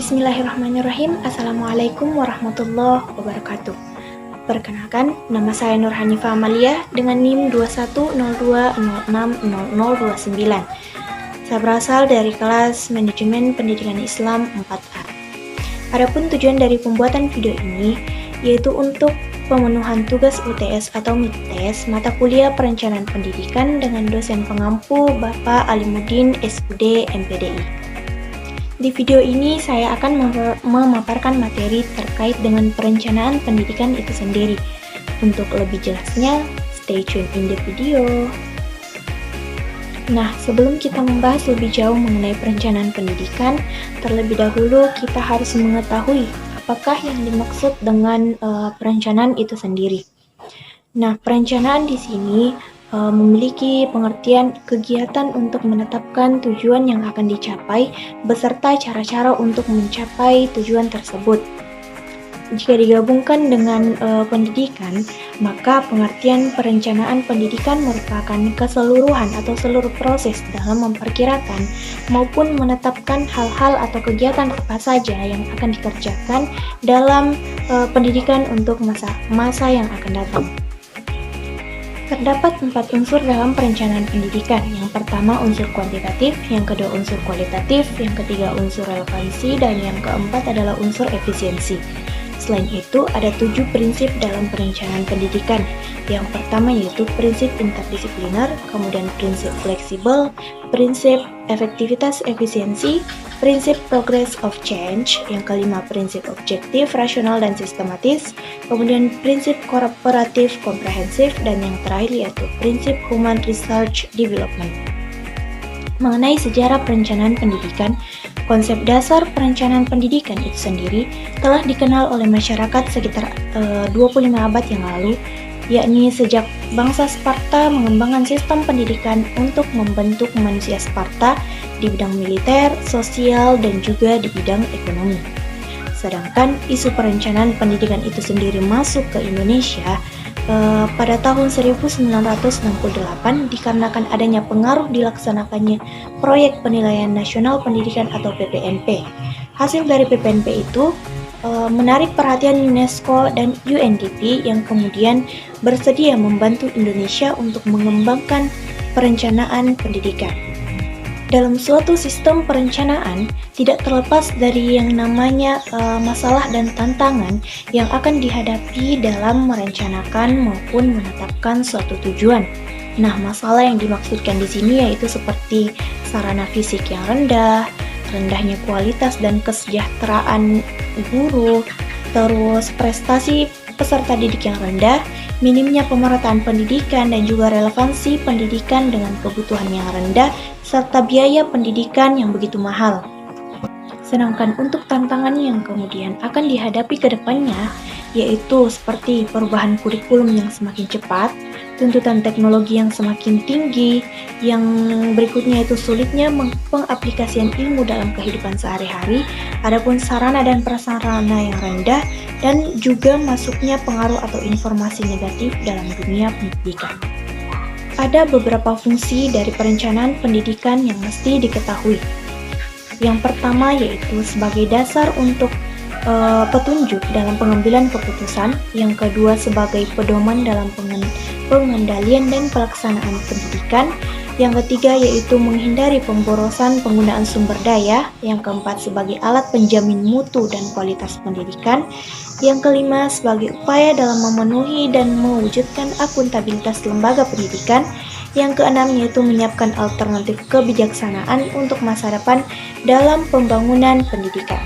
Bismillahirrahmanirrahim. Assalamualaikum warahmatullahi wabarakatuh. Perkenalkan, nama saya Nur Hanifah Amalia dengan NIM 2102060029. Saya berasal dari kelas Manajemen Pendidikan Islam 4A. Adapun tujuan dari pembuatan video ini yaitu untuk pemenuhan tugas UTS atau MITES mata kuliah Perencanaan Pendidikan dengan dosen pengampu Bapak Alimuddin SUD MPDI. Di video ini saya akan memaparkan materi terkait dengan perencanaan pendidikan itu sendiri. Untuk lebih jelasnya, stay tune in the video. Nah, sebelum kita membahas lebih jauh mengenai perencanaan pendidikan, terlebih dahulu kita harus mengetahui apakah yang dimaksud dengan perencanaan itu sendiri. Nah, perencanaan di sini memiliki pengertian kegiatan untuk menetapkan tujuan yang akan dicapai beserta cara-cara untuk mencapai tujuan tersebut. Jika digabungkan dengan pendidikan, maka pengertian perencanaan pendidikan merupakan keseluruhan atau seluruh proses dalam memperkirakan maupun menetapkan hal-hal atau kegiatan apa saja yang akan dikerjakan dalam pendidikan untuk masa yang akan datang. Terdapat 4 unsur dalam perencanaan pendidikan. Yang pertama unsur kuantitatif, yang kedua unsur kualitatif, yang ketiga unsur relevansi, dan yang keempat adalah unsur efisiensi. Selain itu, ada 7 prinsip dalam perencanaan pendidikan. Yang pertama yaitu prinsip interdisipliner, kemudian prinsip fleksibel, prinsip efektivitas efisiensi, prinsip progress of change, yang kelima prinsip objektif, rasional, dan sistematis, kemudian prinsip kooperatif komprehensif, dan yang terakhir yaitu prinsip human research development. Mengenai sejarah perencanaan pendidikan, konsep dasar perencanaan pendidikan itu sendiri telah dikenal oleh masyarakat sekitar 25 abad yang lalu, yakni sejak bangsa Sparta mengembangkan sistem pendidikan untuk membentuk manusia Sparta di bidang militer, sosial, dan juga di bidang ekonomi. Sedangkan isu perencanaan pendidikan itu sendiri masuk ke Indonesia pada tahun 1968 dikarenakan adanya pengaruh dilaksanakannya Proyek Penilaian Nasional Pendidikan atau PPNP. Hasil dari PPNP itu menarik perhatian UNESCO dan UNDP yang kemudian bersedia membantu Indonesia untuk mengembangkan perencanaan pendidikan. Dalam suatu sistem perencanaan, tidak terlepas dari yang namanya masalah dan tantangan yang akan dihadapi dalam merencanakan maupun menetapkan suatu tujuan. Nah, masalah yang dimaksudkan di sini yaitu seperti sarana fisik yang rendah, rendahnya kualitas dan kesejahteraan guru, terus prestasi peserta didik yang rendah, minimnya pemerataan pendidikan dan juga relevansi pendidikan dengan kebutuhan yang rendah, serta biaya pendidikan yang begitu mahal. Sedangkan untuk tantangan yang kemudian akan dihadapi ke depannya, yaitu seperti perubahan kurikulum yang semakin cepat, tuntutan teknologi yang semakin tinggi, yang berikutnya itu sulitnya pengaplikasian ilmu dalam kehidupan sehari-hari, adapun sarana dan prasarana yang rendah, dan juga masuknya pengaruh atau informasi negatif dalam dunia pendidikan. Ada beberapa fungsi dari perencanaan pendidikan yang mesti diketahui. Yang pertama yaitu sebagai dasar untuk petunjuk dalam pengambilan keputusan, yang kedua sebagai pedoman dalam pengendalian dan pelaksanaan pendidikan, yang ketiga yaitu menghindari pemborosan penggunaan sumber daya, yang keempat sebagai alat penjamin mutu dan kualitas pendidikan, yang kelima sebagai upaya dalam memenuhi dan mewujudkan akuntabilitas lembaga pendidikan, yang keenam yaitu menyiapkan alternatif kebijaksanaan untuk masa depan dalam pembangunan pendidikan.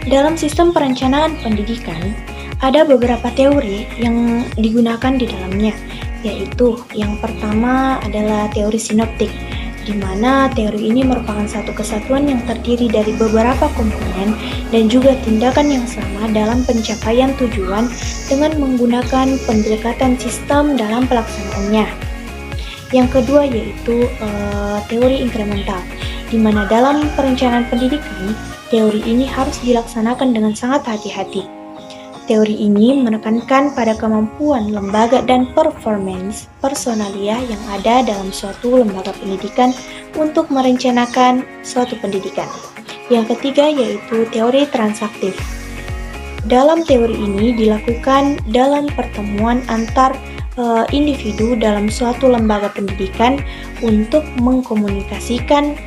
Dalam sistem perencanaan pendidikan, ada beberapa teori yang digunakan di dalamnya, yaitu yang pertama adalah teori sinoptik, di mana teori ini merupakan satu kesatuan yang terdiri dari beberapa komponen dan juga tindakan yang sama dalam pencapaian tujuan dengan menggunakan pendekatan sistem dalam pelaksanaannya. Yang kedua yaitu teori inkremental, di mana dalam perencanaan pendidikan, teori ini harus dilaksanakan dengan sangat hati-hati. Teori ini menekankan pada kemampuan lembaga dan performance personalia yang ada dalam suatu lembaga pendidikan untuk merencanakan suatu pendidikan. Yang ketiga yaitu teori transaktif. Dalam teori ini dilakukan dalam pertemuan antar individu dalam suatu lembaga pendidikan untuk mengkomunikasikan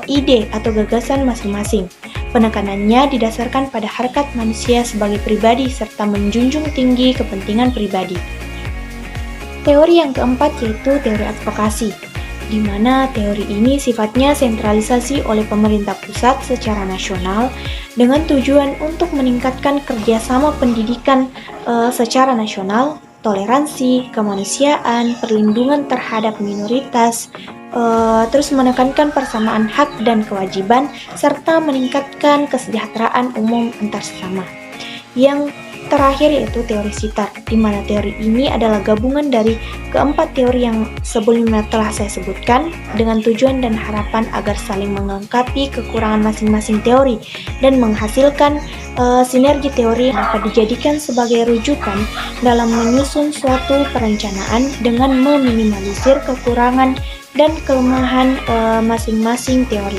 ide atau gagasan masing-masing. Penekanannya didasarkan pada harkat manusia sebagai pribadi serta menjunjung tinggi kepentingan pribadi. Teori yang keempat yaitu teori advokasi, di mana teori ini sifatnya sentralisasi oleh pemerintah pusat secara nasional dengan tujuan untuk meningkatkan kerjasama pendidikan secara nasional, toleransi, kemanusiaan, perlindungan terhadap minoritas, terus menekankan persamaan hak dan kewajiban, serta meningkatkan kesejahteraan umum antar sesama. Yang terakhir yaitu teori sitar, di mana teori ini adalah gabungan dari keempat teori yang sebelumnya telah saya sebutkan dengan tujuan dan harapan agar saling melengkapi kekurangan masing-masing teori dan menghasilkan sinergi teori yang dapat dijadikan sebagai rujukan dalam menyusun suatu perencanaan dengan meminimalisir kekurangan dan kelemahan masing-masing teori.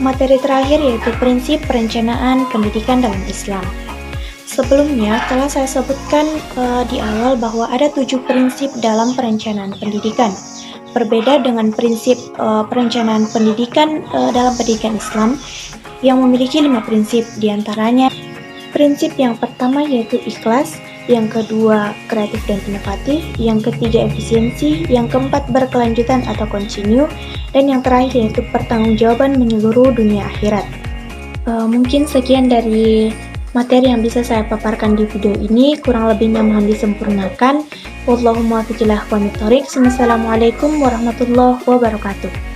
Materi terakhir yaitu prinsip perencanaan pendidikan dalam Islam. Sebelumnya telah saya sebutkan di awal bahwa ada 7 prinsip dalam perencanaan pendidikan. Berbeda dengan prinsip perencanaan pendidikan dalam pendidikan Islam yang memiliki 5 prinsip, diantaranya prinsip yang pertama yaitu ikhlas, yang kedua kreatif dan inovatif, yang ketiga efisiensi, yang keempat berkelanjutan atau continue, dan yang terakhir yaitu pertanggungjawaban menyeluruh dunia akhirat. Mungkin sekian dari materi yang bisa saya paparkan di video ini, kurang lebihnya mohon disempurnakan. Wallahumma a'lam bishawab. Wassalamualaikum warahmatullahi wabarakatuh.